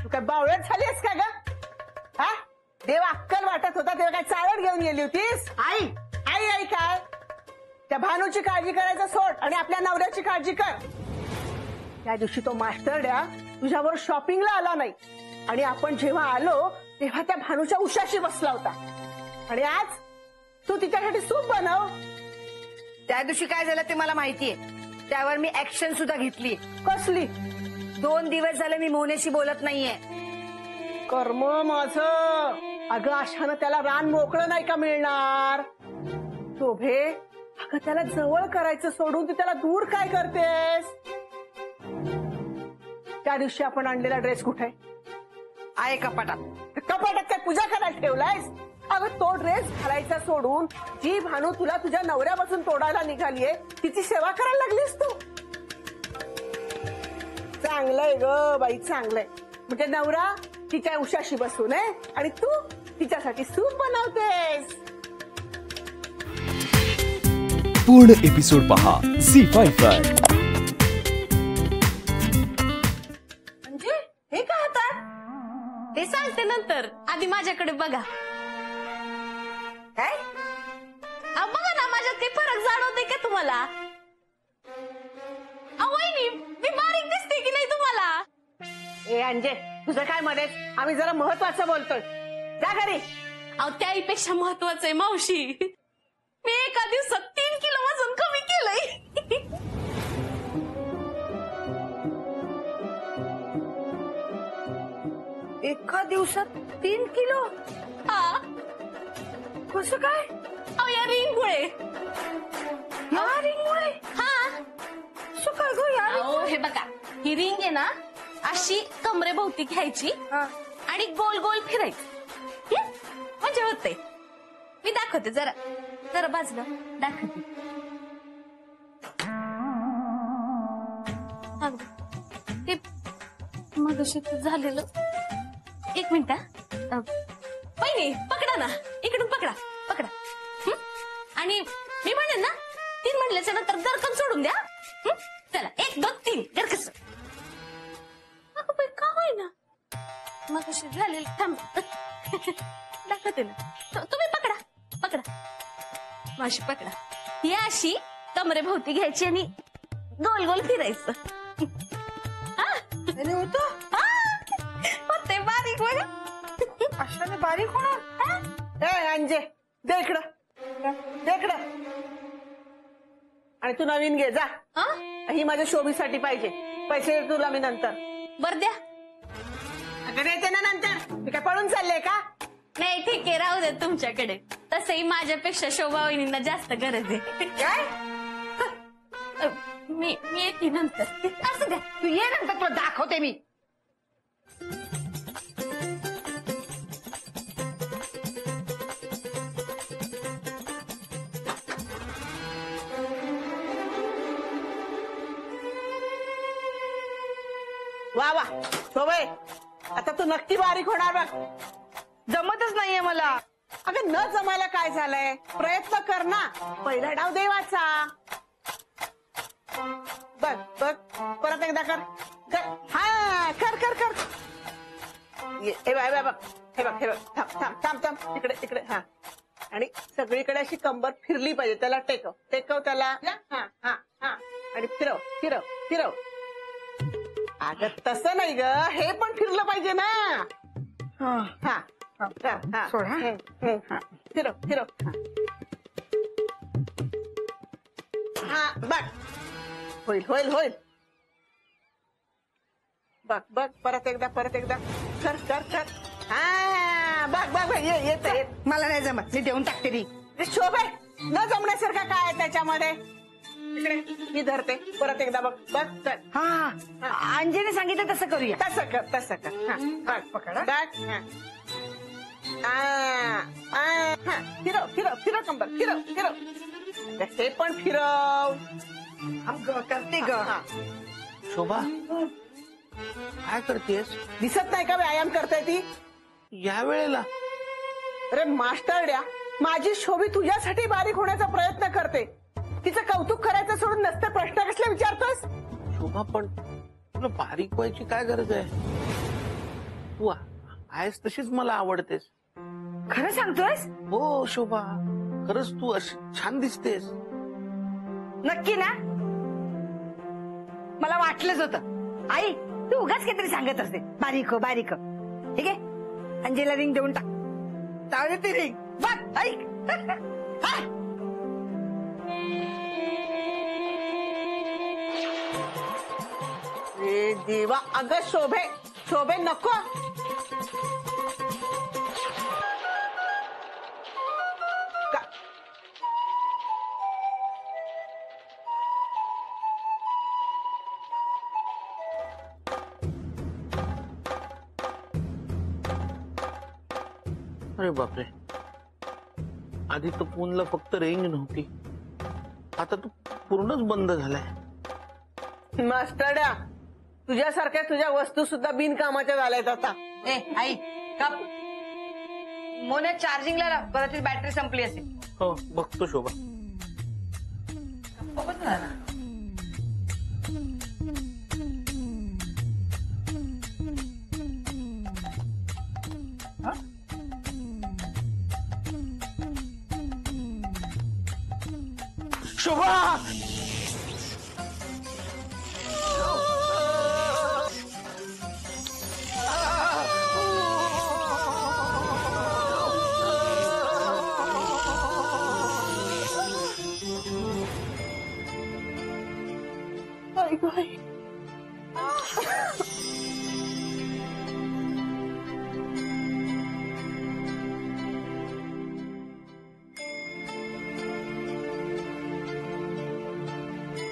तू काय बावळट झालीस का ग? हा, देव अक्कल वाटत होता तेव्हा काय चालत घेऊन गेली होतीस? आई आई आई काय? त्या भानूची काळजी करायचं सोड आणि आपल्या नवऱ्याची काळजी कर. त्या दिवशी तो मास्टरड्या तुझ्यावर शॉपिंगला आला नाही आणि आपण जेव्हा आलो तेव्हा त्या भानूच्या उशाशी बसला होता. आणि आज तू तिच्यासाठी सूप बनव. त्या दिवशी काय झालं ते मला माहितीये. त्यावर मी ऍक्शन सुद्धा घेतली. कसली? 2 दिवस झाले मी मोनेशी बोलत नाहीये. कर्म माझं. अगं अशानं त्याला रान मोकळं नाही का मिळणार? शोभे, अगं त्याला जवळ करायचं सोडून तू त्याला दूर काय करतेस? त्या दिवशी आपण आणलेला ड्रेस कुठे आहे? कपाटात. कपाटात काय पूजा करायला ठेवलायस? अगं तो ड्रेस घालायचा सोडून जी भानू तुला तुझ्या नवऱ्यापासून तोडायला निघालीये तिची सेवा करायला लागलीस तू. चांगलंय ग बाई, चांगलंय. म्हणजे नवरा तिच्या उशाशी बसू नये आणि तू तिच्यासाठी सूप बनवतेस. पूर्ण एपिसोड पहा झी5 वर. म्हणजे हे काय हातात? ते सांगते नंतर, आधी माझ्याकडे बघा. काय? बघा ना, माझ्यात काही फरक जाणवते का तुम्हाला? वहिनी, मी बारीक दिसते की नाही तुम्हाला? ए अंजे, तुझं काय मध्येच? आम्ही जरा महत्वाचं बोलतोय. जा घरी. त्याहीपेक्षा महत्वाचं आहे मावशी, मी एका दिवसात 3 किलो वजन कमी केलंय. एका दिवसात 3 किलो? हा. कसं काय? या रिंगमुळे. या रिंगमुळे? हा. कसं काय गं या रिंग? हे बघा, ही रिंग आहे ना, अशी कमरेभोवती घ्यायची आणि गोल गोल फिरायची. म्हणजे होते. मी दाखवते, जरा जरा बाजूला दाखवते. ते मग झालेलं. 1 मिनिट. पहिली पकडा ना, इकडून पकडा पकडा. आणि मी म्हणेन ना 3 म्हणल्याच्या नंतर दरकन सोडून द्या. चला 1 2 3 दरकस. का होईना मग कशी झालेलं? थांब दाखवते ना. तुम्ही पकडा पकडा, माशी पकडा. ही अशी कमरे भोवती घ्यायची आणि गोल गोल फिरायचं. होतं होते बारीक बघा. अशाने बारीक होणार? ए अंजे, दे इकडं, दे इकडं. आणि तू नवीन घे जा. ही माझ्या शोभीसाठी पाहिजे. पैसे दे तुला मी नंतर. बर द्या. अगं येते ना नंतर. मी काय पळून चालले का? नाही ठीक आहे, राहू दे तुमच्याकडे. तसंही माझ्यापेक्षा शोभा वहिनींना जास्त गरज आहे. काय? मी येते नंतर. असं द्या, तू ये नंतर तुला दाखवते मी. वा वा शोभे, आता तू नक्की बारीक होणार बघ. जमतच नाहीये मला. अगं न जमायला काय झालंय? प्रयत्न कर ना. पहिला डाव देवाचा. बघ बघ, परत एकदा कर. हा कर कर कर. हे बघ हे बघ हे बघ हे बघ. थांब थांब थांब थांब. तिकडे तिकडे. हा, आणि सगळीकडे अशी कंबर फिरली पाहिजे. त्याला टेकव टेकव त्याला. हा हा हा. आणि फिरव फिरव फिरव. अगं तसं नाही ग, हे पण फिरलं पाहिजे ना. हा हा. सोड हा. फिरव फिरव. हा बघ, होईल होईल होईल. बघ बघ, परत एकदा परत एकदा. कर कर कर. हा बघ बघ बघ, येत येत. मला नाही जमत, मी देऊन टाकते ती. शोभे, न जमण्यासारखं काय आहे त्याच्यामध्ये? इकडे मी धरते. परत एकदा बघ बघ. कर. हा, अंजेने सांगितलं तसं करूया. तसं कर तसं कर. हा बघ पकड. बघ. फिरव फिरव फिरव कंबर. फिरव फिरव. हे पण फिरव. करते ग. शोभा, काय करतेस? दिसत नाही का व्यायाम करते ती? या वेळेला? अरे मास्टरड्या, माझी शोभी तुझ्यासाठी बारीक होण्याचा प्रयत्न करते. तिचं कौतुक करायचं सोडून नसते प्रश्न कसले विचारतोस? शोभा, पण तुला बारीक व्हायची काय गरज आहे? तू आहेस तशीच मला आवडतेस. खरं सांगतोयस? हो शोभा, खरंच तू अशी छान दिसतेस. नक्की ना? मला वाटलंच होतं. आई तू उगाच काहीतरी सांगत असते. बारीक हो बारीक हो. ठीक आहे, अंजेला रिंग देऊन टाक. जाऊ दे ती रिंग. बघ ऐक. हा. ए देवा, अगं शोभे शोभे नको. का- अरे बापरे, आधी तर फोनला फक्त रेंज नव्हती, आता तो पूर्णच बंद झालाय. मास्टरड्या, तुझ्यासारख्या तुझ्या वस्तू सुद्धा बिनकामाच्या झाल्यात आता. ए आई का मोने चार्जिंगला लाव. कदाचित बॅटरी संपली असेल. हो बघतो शोभा. शोभा, आई गं आई.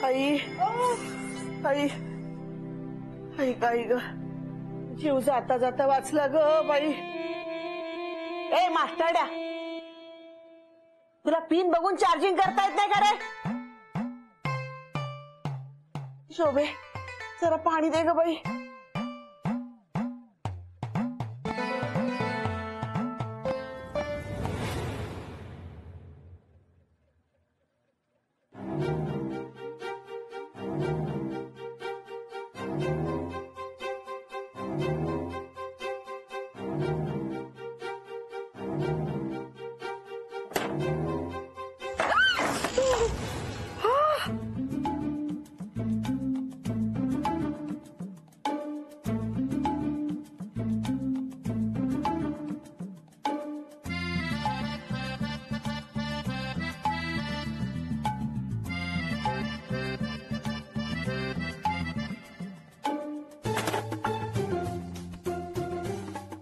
आई आई आई गाई ग, जीव जाता जाता वाचला ग बाई. ए मास्टरड्या, तुला पिन बघून चार्जिंग करता येत नाही का रे? शोभे, जरा पाणी दे ग बाई.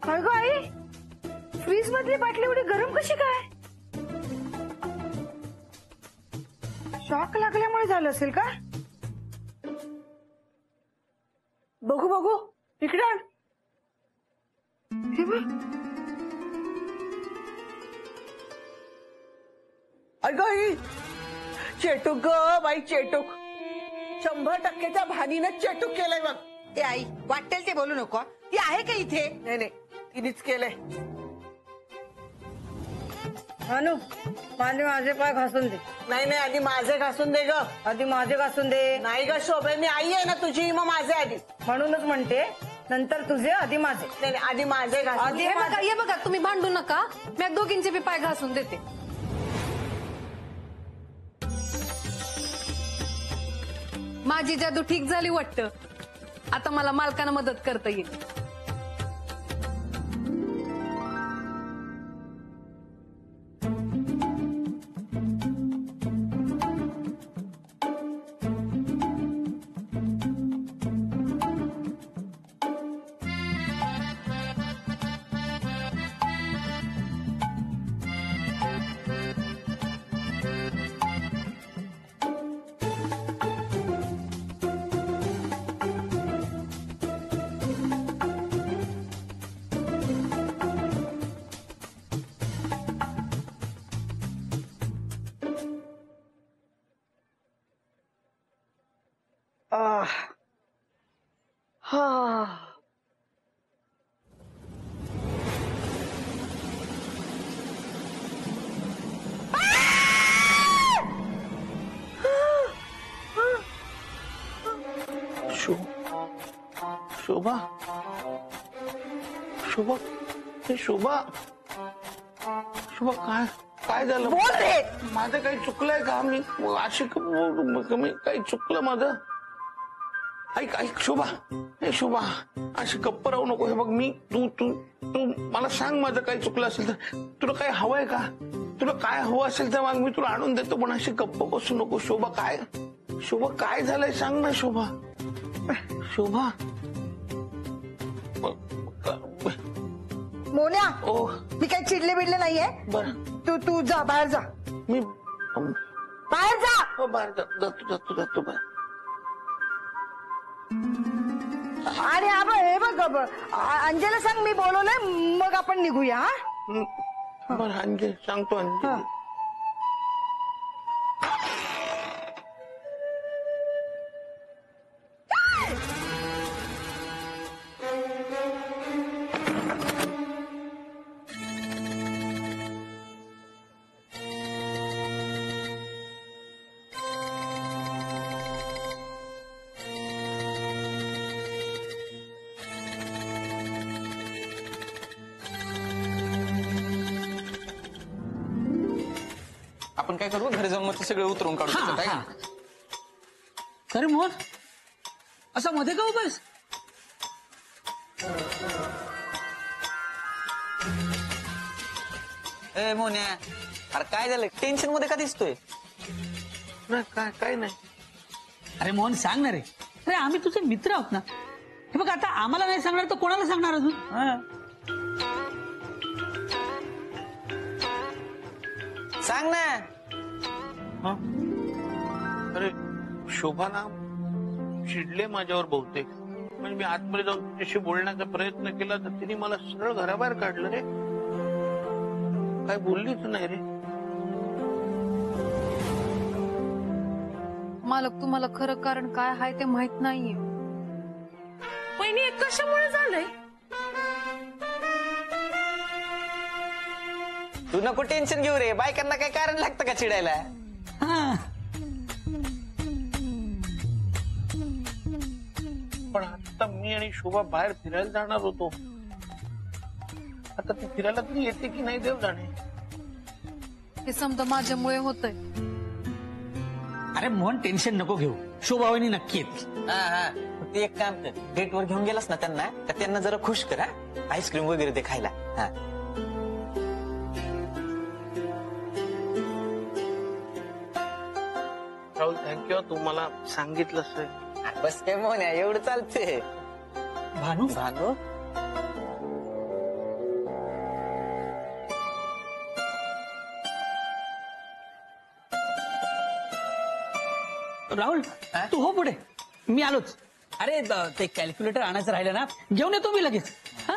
काय ग आई, फ्रीज मधली बाटली एवढी गरम कशी काय? शॉक लागल्यामुळे झालं असेल का? बघू बघू, इकडे आण. हे बघ. अगं आई, चेटूक ग बाई, चेटूक. 100%च्या भानीनं चेटूक केलंय बघ. ए आई, वाटेल ते बोलू नको. ती आहे का इथे? नाही नाही, तिनेच केलंय. अनु, माझे पाय घासून दे. नाही नाही, आधी माझे घासून दे ग. आधी माझे घासून दे. नाही ग शोभे, मी आई आहे ना तुझी, मग माझे आधी. म्हणूनच म्हणते, नंतर तुझे आधी माझे. नाही नाही, आधी माझे घासून आधी दे. हे बघा तुम्ही भांडू नका. मी दोघींचे बी पाय घासून देते. माझी जादू ठीक झाली वाटतं. आता मला मालकांना मदत करता येईल. शोभा, शोभा हे शोभा शोभा काय काय झालं बोल रे. माझं काही चुकलंय का मी अशी काही चुकलं माझं ऐक ऐक शोभा हे शोभा अशी गप्प राहू नको हे बघ मी तू तू तू मला सांग माझं काही चुकलं असेल तर तुला काय हवंय का तुला काय हवं असेल तर मग मी तुला आणून देतो पण अशी गप्प बसू नको शोभा काय झालंय सांग ना शोभा शोभा मोन्या ओ मी काही चिडले बिडले नाहीये. बर तू जा बाहेर जा. मी बाहेर जा. बाहेर जातो बाहेर आणि हे बघ अंजेला सांग मी बोलवलंय मग आपण निघूया. हा बरं अंजली सांगतो अंजली आपण काय करू घरी जाऊन मग ते सगळे उतरून काढू त्याचं, काय? अरे मोहन असा मध्ये का उभास? ए मोन्या अरे काय झालं टेन्शन मध्ये का दिसतोय? नाही काय नाही अरे मोहन सांग ना रे. अरे आम्ही तुझे मित्र आहोत ना. हे बघ आता आम्हाला नाही सांगणार तर कोणाला सांगणार अजून? सांग ना. अरे शोभा ना चिडले माझ्यावर बहुतेक म्हणजे मी आतमध्ये जाऊन तिच्याशी बोलण्याचा प्रयत्न केला तर तिने मला सरळ घराबाहेर काढलं रे काय बोललीच नाही रे मालक तुम्हाला खरं कारण काय आहे ते माहित नाहीये. वहिनी हे कशामुळे झालंय? तू नको टेन्शन घेऊ रे बायकांना काय कारण लागतं का चिडायला? पण आता मी आणि शोभा बाहेर फिरायला जाणार होतो आता ती फिरायला तरी येते की नाही देव जाणे. हे समजा माझ्यामुळे होतंय. अरे मोहन टेन्शन नको घेऊ. शोभावानी नक्की येते. हा तू एक काम कर डेटवर घेऊन गेलास ना त्यांना तर त्यांना जरा खुश कर. आईस्क्रीम वगैरे दे खायला. हा राहुल थँक्यू तू मला सांगितलंस रे. बस काय मोन्या एवढं चालते. भानू भानू राहुल तू हो पुढे मी आलोच. अरे ते कॅल्क्युलेटर आणायचं राहिलं ना घेऊन येतो मी लगेच. हा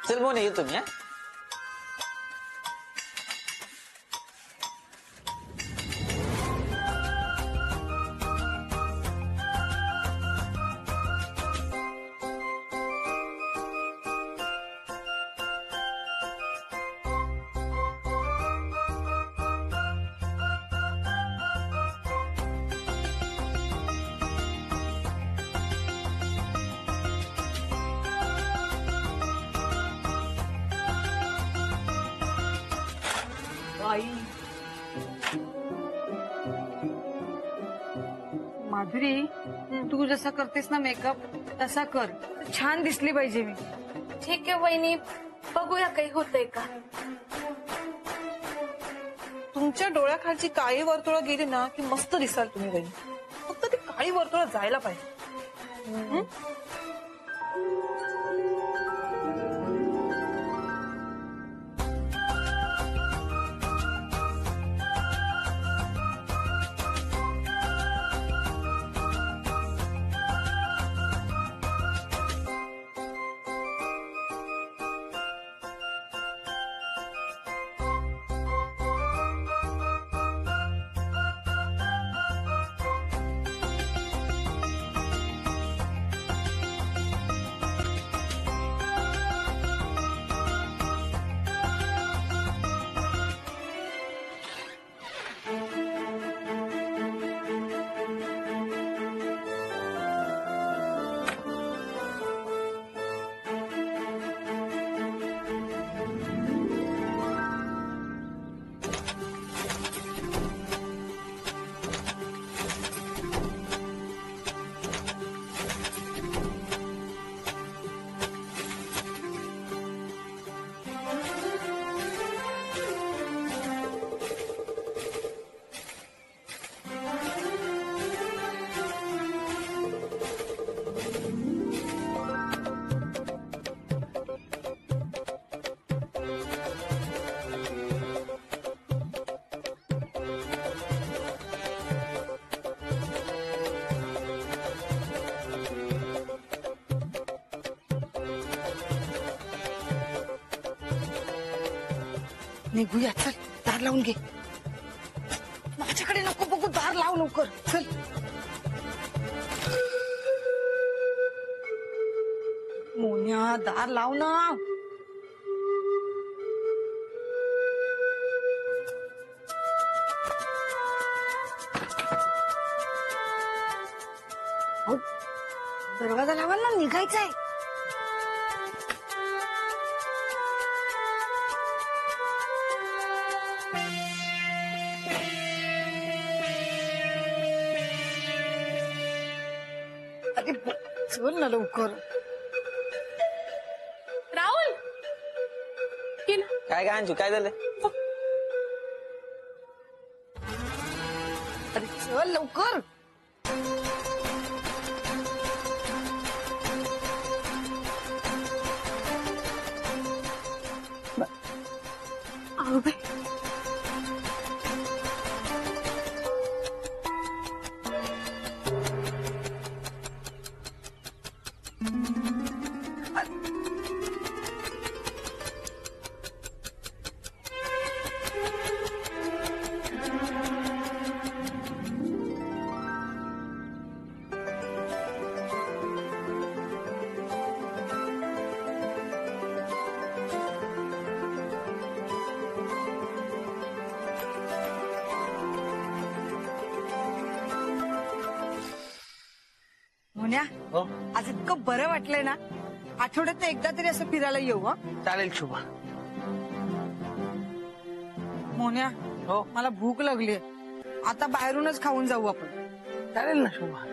चल मोन्या येतो मी. माधुरी तू जसा करतेस ना मेकअप तसा कर. छान दिसली पाहिजे मी. ठीक आहे वहिनी बघूया काही होतंय का. तुमच्या डोळ्याखालची काळी वर्तुळं गेली ना की मस्त दिसाल तुम्ही बहिणी. फक्त ती काळी वर्तुळं जायला पाहिजे. निघूया चल, दार लावून घे. माझ्याकडे नको बघू, दार लाव लवकर चल. मोन्या दार लाव ना. अहो, दरवाजा लावाल ना, निघायचंय. अरे चल ना लवकर. राहुल की ना काय काय अंजू काय झालं? अरे चल लवकर. अहो बाई, मोन्या हो आज इतकं बरं वाटलंय ना, आठवड्यात एकदा तरी असं फिरायला येऊ. हा चालेल शुभा. मोन्या हो मला भूक लागली, आता बाहेरूनच खाऊन जाऊ आपण. चालेल ना शुभा.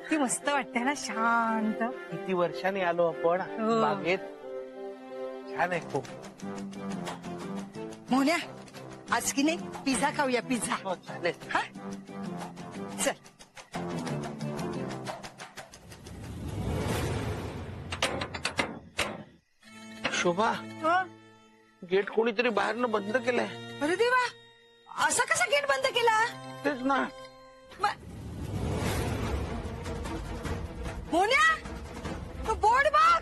ती मस्त वाटते ना, शांत. किती वर्षांनी आलो आपण हो. बागेत. छान आहे खूप. मोन्या आज की नाही पिझ्झा खाऊया, पिझ्झा. हो चालेल. हा चल. शोभा हं? गेट कोणीतरी बाहेरनं बंद केलंय. अरे देवा, असा कसा गेट बंद केला? तेच ना. मोन्या तो बोर्ड बघ.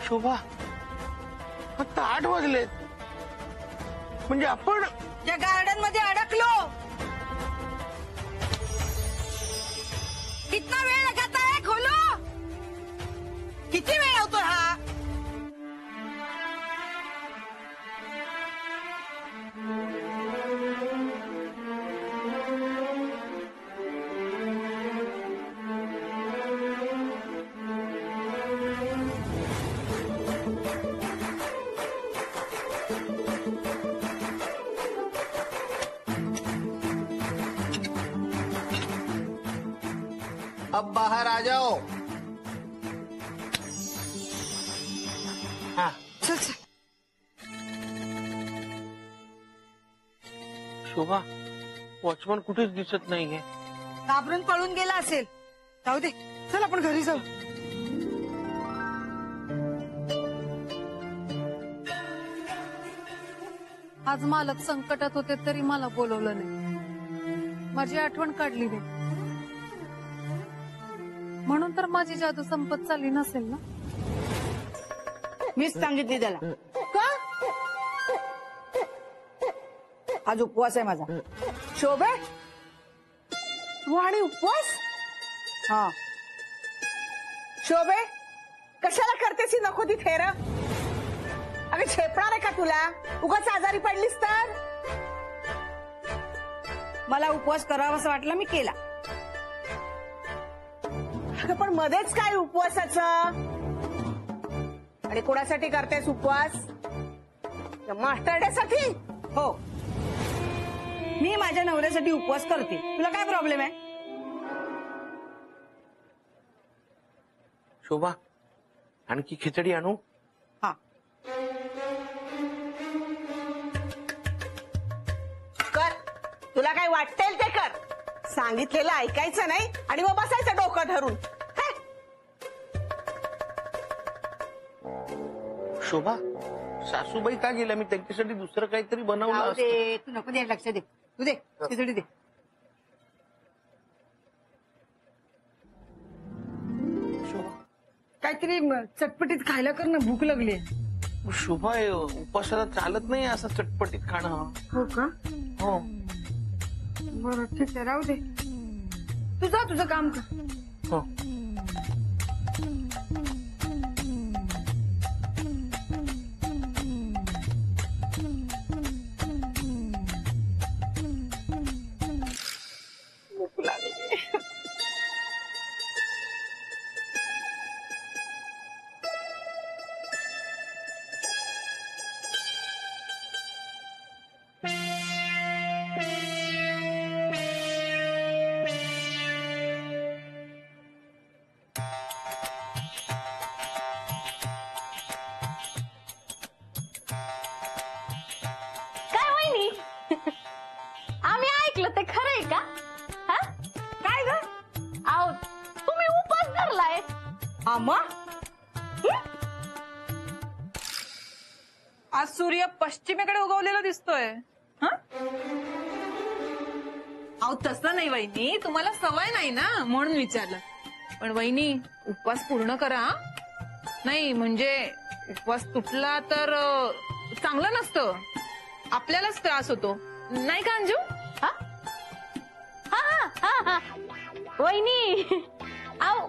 शोभा फक्त 8 वाजलेत. म्हणजे आपण या गार्डन मध्ये अडकलो. कितना वेळ लगाता है खोलो. किती वेळ होतो हा? अब बाहर आ जाओ. हा चल चल. शोभा वॉचमन कुठेच दिसत नाहीये. घाबरून पळून गेला असेल. जाऊ दे, चल आपण घरी जाऊ. आज मालक संकटात होते तरी मला बोलवलं नाही, माझी आठवण काढली नाही. म्हणून तर माझी जादू संपत चालली नसेल ना. मीच सांगितली त्याला. का? आज उपवास आहे माझा. शोभे तू आणि उपवास? हा. शोभे कशाला करतेस ही नको ती फेर? अगं छेपणार आहे का तुला? उगाच आजारी पडलीस तर? मला उपवास करावासा वाटला, मी केला. अगं पण मध्येच काय उपवासाचं? आणि कोणासाठी करतेस उपवास? त्या मास्टरड्यासाठी? हो, मी माझ्या नवऱ्यासाठी उपवास करते. तुला काय प्रॉब्लेम आहे? शोभा आणखी खिचडी आणू? हा. कर, तुला काय वाटतेल ते कर. सांगितलेलं ऐकायचं नाही आणि मग बसायचं डोकं धरून. हे? शोभा सासूबाई का गेल्या? मी त्यांच्यासाठी दुसरं काहीतरी बनवलं जाऊ असतं. दे, तू नको दे, लक्ष दे. तू दे खिचडी दे. शोभा काय काहीतरी चटपटीत खायला कर ना, भूक लागली. शुभा हे उपासाला चालत नाही असं चटपटीत खाणं. हो का? हो. बरं ठीक आहे, राहू दे. तू जा तुझं काम कर. हो. काय वहिनी आम्ही ऐकलं ते खरंय का? हा? काय ग? अहो तुम्ही उपास धरलाय. आम्हा आज सूर्य पश्चिमेकडे उगवलेला दिसतोय. हं? अहो तसं नाही वहिनी, तुम्हाला सवय नाही ना म्हणून विचारलं. पण वहिनी उपवास पूर्ण करा हं? नाही म्हणजे उपवास तुटला तर चांगलं नसतं, आपल्यालाच त्रास होतो नाही का अंजू? हा? हा, हा, हा. वहिनी अहो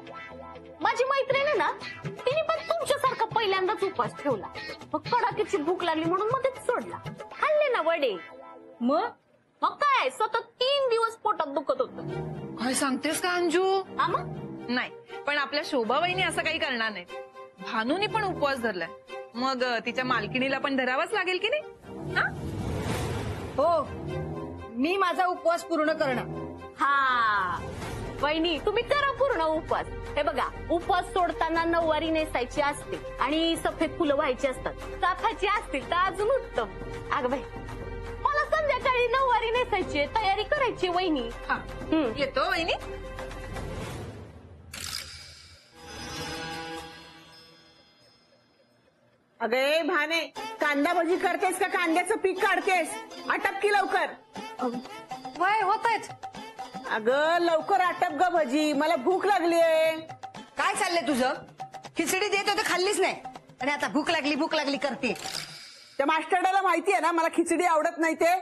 माझी मैत्रीण आहे ना, तिने पण तुमच्यासारखा पहिल्यांदाच उपास ठेवला. मग कडाकीची भूक लागली म्हणून मध्येच सोडला. खाल्ले ना वडे. मग काय सतत 3 दिवस पोटात दुखत होतं. काय सांगतेस का अंजू? हा मग? नाही पण आपल्या शोभा वहिनी असं काही करणार नाही. भानूनी पण उपवास धरलाय, मग तिच्या मालकिणीला पण धरावाच लागेल की नाही? हा? हो, मी माझा उपवास पूर्ण करणं. हा वहिनी तुम्ही करा पूर्ण उपवास. हे बघा उपवास सोडताना नऊवारी नेसायची असते आणि सफेद फुलं व्हायची असतात. चाफ्याची असतील तर अजून उत्तम. अगं बाई मला संध्याकाळी नऊवारी नेसायची तयारी करायची वहिनी. हा. येतो वहिनी. अगे भाने, कांदा भजी करतेस का कांद्याचं पीक काढतेस? आटप की लवकर. वय होत आहेत. अगं लवकर आटप ग भजी, मला भूक लागलीये. काय चाललंय तुझं? खिचडी देत होते खाल्लीच नाही आणि आता भूक लागली करते. त्या मास्टरला माहितीये ना मला खिचडी आवडत नाही ते,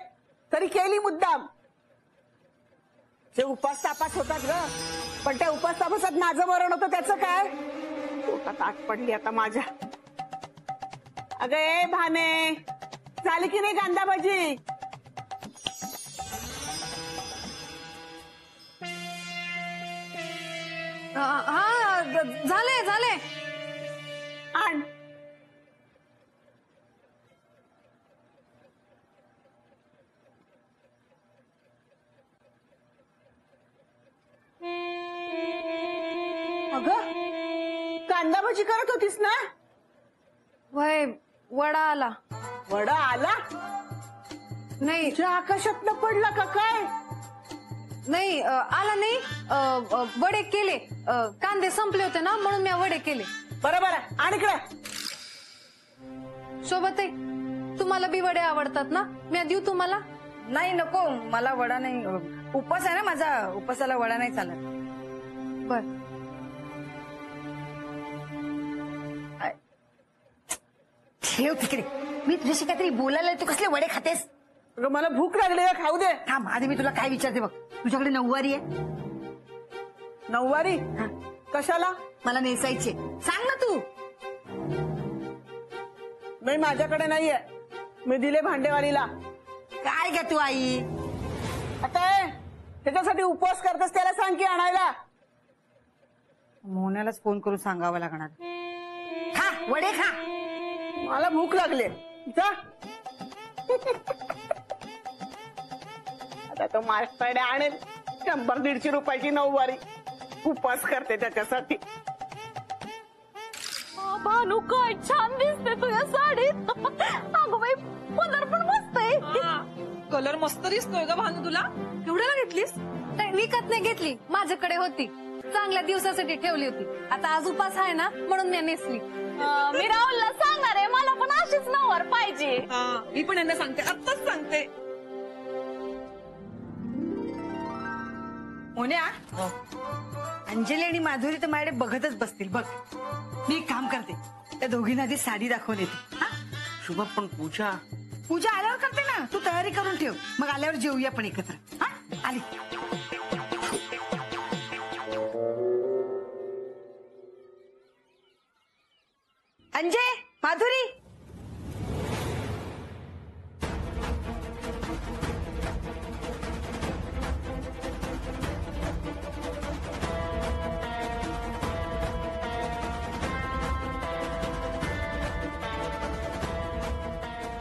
तरी केली मुद्दाम. ते उपास तापास होतात ग, पण त्या उपास तापासात माझं मरण होतं त्याचं काय? पोटात आग पडली आता माझ्या. अगं ए भाने, झाली की नाही कांदा भजी? हा झाले. आण. अगं कांदा भजी करत होतीस ना? वय वडा आला. वडा आला? नाही तुझ्या आकाशात न पडला का काय? नाही आला नाही. वडे केले, कांदे संपले होते ना म्हणून मी वडे केले. बरं आणि इकडे. सोबत तुम्हाला बी वडे आवडतात ना, मी देऊ तुम्हाला? नाही नको, मला वडा नाही. उपवास आहे ना माझा, उपवासाला वडा नाही चालत. बर ठेव तिकडे. मी तुझ्याशी काहीतरी बोलायला, तू कसले वडे खातेस? अगं मला भूक लागली आहे, खाऊ दे. थांब आधी मी तुला काय विचारते बघ. तुझ्याकडे नऊवारी आहे? नऊवारी कशाला? मला नेसायची. सांग ना तू. नाही माझ्याकडे नाहीये, मी दिले भांडेवालीला. काय ग तू आई? आता त्याच्यासाठी उपवास करतेस त्याला सांग की आणायला. मोहनालाच फोन करून सांगावं लागणार. खा वडे खा. मला भूक लागली जा. आता तो मास्टर आणेल 100-150 रुपयाची नऊवारी, उपवास करते त्याच्यासाठी. भानू काय छान दिसते तुझ्या साडीत. अगं बाई पदर पण मस्त आहे. कलर मस्त दिसतोय का भानू तुला? केवढ्याला घेतलीस? विकत नाही घेतली, माझ्याकडे होती. चांगल्या दिवसासाठी ठेवली होती. आता आज उपास आहे ना म्हणून मी नेसली. मी राहुलला सांगणार आहे, मला पण अशीच नऊवार पाहिजे. मी पण यांना सांगते, आत्ताच सांगते. मोन्या, अंजली आणि माधुरी तर माझ्याकडे बघतच बसतील बघ. मी एक काम करते, त्या दोघींना आधी साडी दाखवून येते. हा? शुभा पण पूजा पूजा आल्यावर करते ना, तू तयारी करून ठेव, मग आल्यावर जेऊया पण एकत्र. हा? आली. अंजय, माधुरी,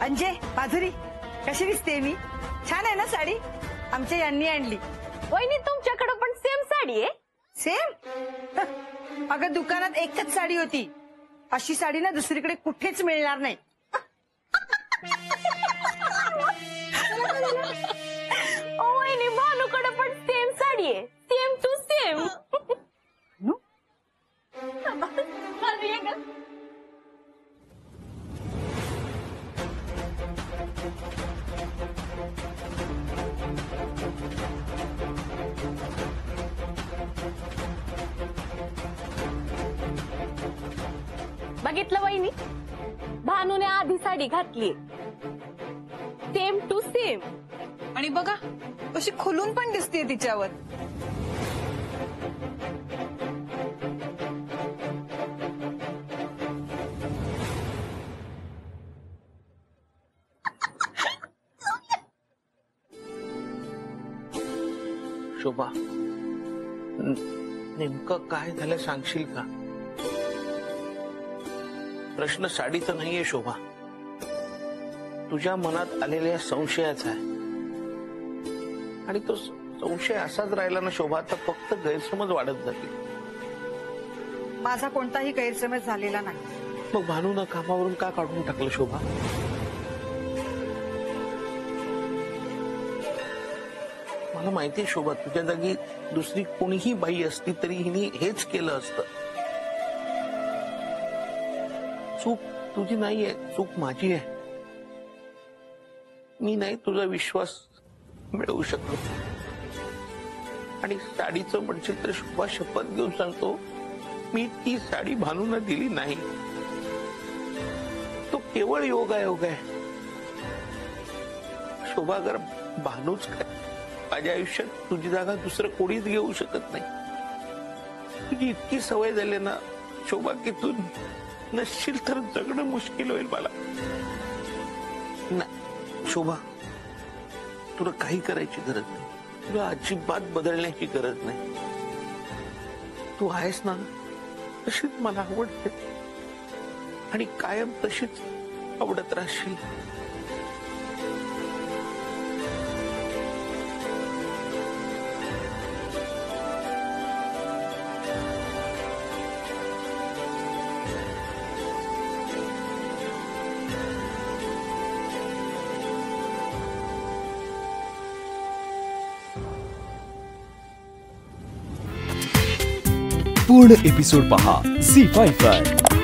अंजय, माधुरी, कशी दिसते मी? छान आहे ना साडी? आमच्या यांनी आणली. वहिनी तुमच्याकडे पण सेम साडी आहे? सेम? अगं दुकानात एकच साडी होती, अशी साडी ना दुसरीकडे कुठेच मिळणार नाही. ओ वहिनी, भानूकडे पण सेम साडी आहे, सेम टू सेम. बघितलं वहिनी, भानूने आधी साडी घातली, सेम टू सेम. आणि बघा कशी खुलून पण दिसते तिच्यावर. शोभा, नेमकं काय झालं सांगशील का? प्रश्न साडीचा नाहीये शोभा, तुझ्या मनात आलेल्या संशयाचा आहे. आणि तो संशय असाच राहिला ना शोभा, आता फक्त गैरसमज वाढत जातील. माझा कोणताही गैरसमज झालेला नाही. मग भानूनं कामावरून का काढून टाकलं शोभा? मला माहितीये शोभा, तुझ्या जागी दुसरी कोणीही बाई असती तरी हिने हेच केलं असतं. चूक तुझी नाहीये, चूक माझी आहे. मी नाही तुझा विश्वास मिळवू शकलो. आणि साडीचं म्हणशील तर शोभा, शपथ घेऊन सांगतो, मी ती साडी भानूंना दिली नाही. तो केवळ योगायोग आहे शोभा. अगर भानूच काय, माझ्या आयुष्यात तुझी जागा दुसरं कोणीच घेऊ शकत नाही. तुझी इतकी सवय झाली ना शोभा की तू नसशील तर जगणं मुश्किल होईल मला. नाही शोभा, तुला काही करायची गरज नाही, तुला अजिबात बदलण्याची गरज नाही. तू आहेस ना तशीच मला आवडते आणि कायम तशीच आवडत राहशील. पूर्ण एपिसोड पहा झी5 वर.